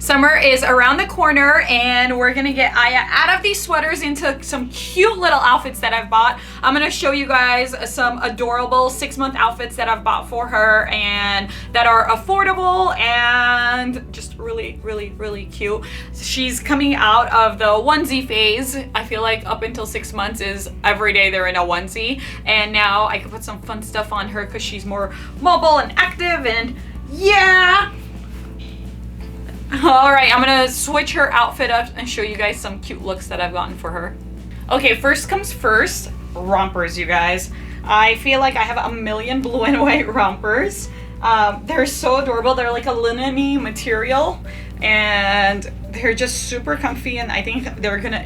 Summer is around the corner and we're gonna get Ayah out of these sweaters into some cute little outfits that I've bought. I'm gonna show you guys some adorable 6-month outfits that I've bought for her and that are affordable and just really, really, really cute. She's coming out of the onesie phase. I feel like up until 6 months is every day they're in a onesie, and now I can put some fun stuff on her because she's more mobile and active, and yeah. All right, I'm gonna switch her outfit up and show you guys some cute looks that I've gotten for her. Okay, first comes first, rompers, you guys. I feel like I have a million blue and white rompers. They're so adorable. They're like a linen-y material and they're just super comfy, and I think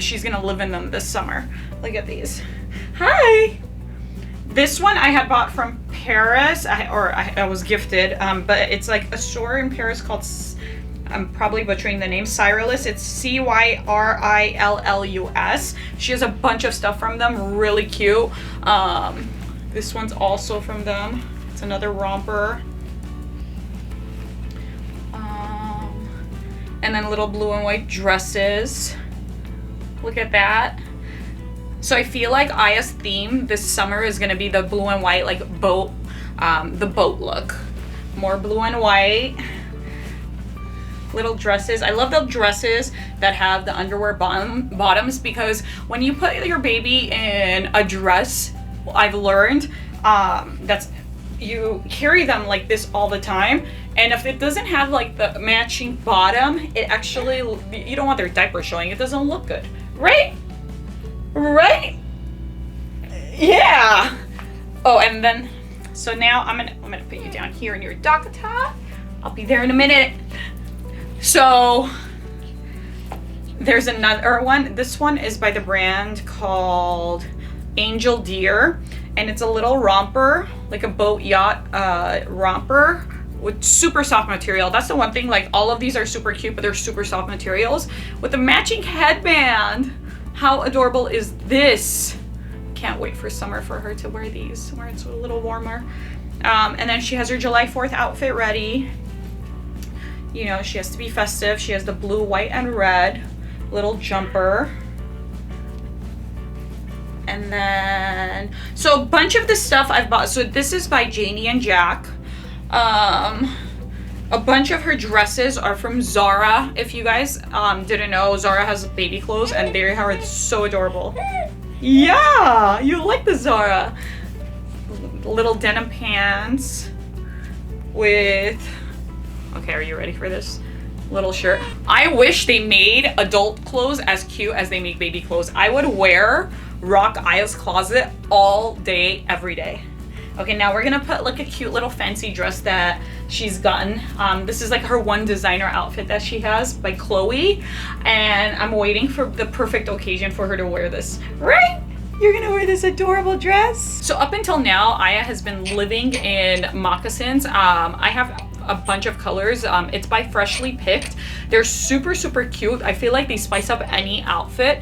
she's gonna live in them this summer. Look at these. Hi. This one I had bought from Paris, I was gifted, but it's like a store in Paris called, I'm probably butchering the name, Cyrillus. It's Cyrillus. She has a bunch of stuff from them, really cute. This one's also from them. It's another romper. And then little blue and white dresses. Look at that. So I feel like Ayah's theme this summer is gonna be the blue and white, like boat, the boat look. More blue and white. Little dresses. I love the dresses that have the underwear bottoms, because when you put your baby in a dress, I've learned you carry them like this all the time, and if it doesn't have like the matching bottom, it actually, you don't want their diaper showing. It doesn't look good, right? Right? Yeah. Oh, and then so now I'm gonna put you down here in your Dakota. I'll be there in a minute. So there's another one. This one is by the brand called Angel Deer, and it's a little romper, like a boat yacht romper with super soft material. That's the one thing, like all of these are super cute, but they're super soft materials with a matching headband. How adorable is this? Can't wait for summer for her to wear these where it's a little warmer. And then she has her July 4th outfit ready. You know, she has to be festive. She has the blue, white, and red little jumper. And then, so a bunch of the stuff I've bought. So this is by Janie and Jack. A bunch of her dresses are from Zara. If you guys didn't know, Zara has baby clothes and they are so adorable. Yeah, you like the Zara. Little denim pants with, okay, are you ready for this? Little shirt. I wish they made adult clothes as cute as they make baby clothes. I would rock Ayah's closet all day, every day. Okay, now we're gonna put like a cute little fancy dress that she's gotten. This is like her one designer outfit that she has by Chloe, and I'm waiting for the perfect occasion for her to wear this. Right? You're gonna wear this adorable dress? So up until now, Ayah has been living in moccasins. I have a bunch of colors. It's by Freshly Picked. They're super, super cute. I feel like they spice up any outfit.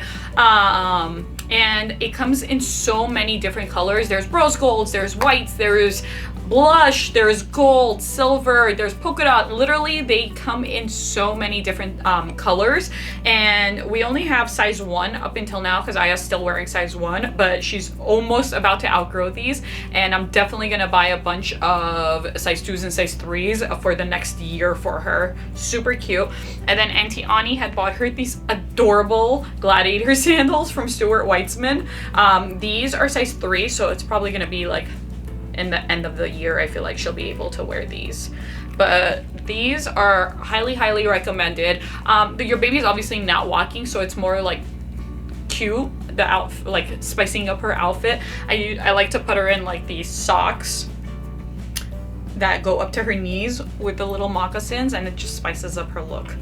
And it comes in so many different colors. There's rose golds, there's whites, there's blush, there's gold, silver, there's polka dot. Literally, they come in so many different colors. And we only have size 1 up until now because Ayah's still wearing size 1, but she's almost about to outgrow these. And I'm definitely gonna buy a bunch of size 2s and size 3s for the next year for her. Super cute. And then Auntie Ani had bought her these adorable gladiator sandals from Stuart Weitzman. These are size 3, so it's probably gonna be like in the end of the year, I feel like she'll be able to wear these. But these are highly, highly recommended. Your baby's obviously not walking, so it's more like cute, the outfit, like spicing up her outfit. I like to put her in like these socks that go up to her knees with the little moccasins, and it just spices up her look,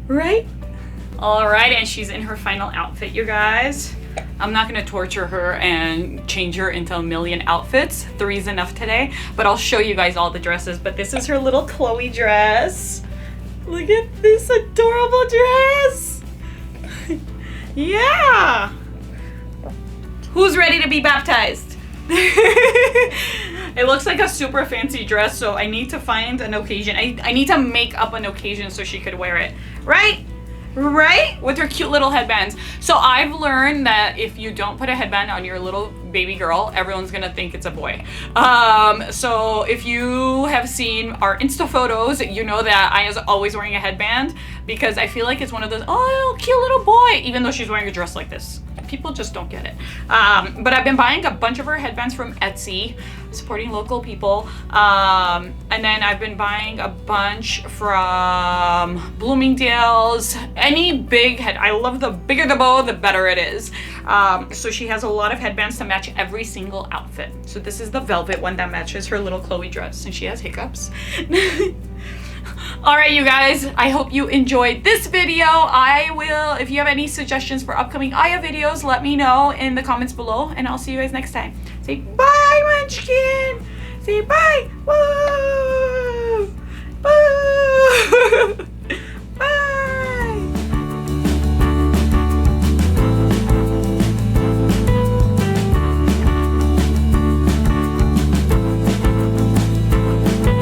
right? All right, and she's in her final outfit, you guys. I'm not gonna torture her and change her into a million outfits. 3 is enough today, but I'll show you guys all the dresses. But this is her little Chloe dress. Look at this adorable dress. Yeah. Who's ready to be baptized? It looks like a super fancy dress, so I need to find an occasion. I need to make up an occasion so she could wear it. right? Right? With her cute little headbands. So I've learned that if you don't put a headband on your little baby girl, everyone's gonna think it's a boy. So if you have seen our Insta photos, you know that Aya's always wearing a headband because I feel like it's one of those, oh, cute little boy, even though she's wearing a dress like this. People just don't get it. But I've been buying a bunch of her headbands from Etsy, supporting local people. And then I've been buying a bunch from Bloomingdale's. Any big head, I love the bigger the bow, the better it is. So she has a lot of headbands to match every single outfit. So this is the velvet one that matches her little Chloe dress, and she has hiccups. All right, you guys, I hope you enjoyed this video. If you have any suggestions for upcoming Ayah videos, let me know in the comments below, and I'll see you guys next time. Say bye, Munchkin. Say bye. Woo. Boo. Bye.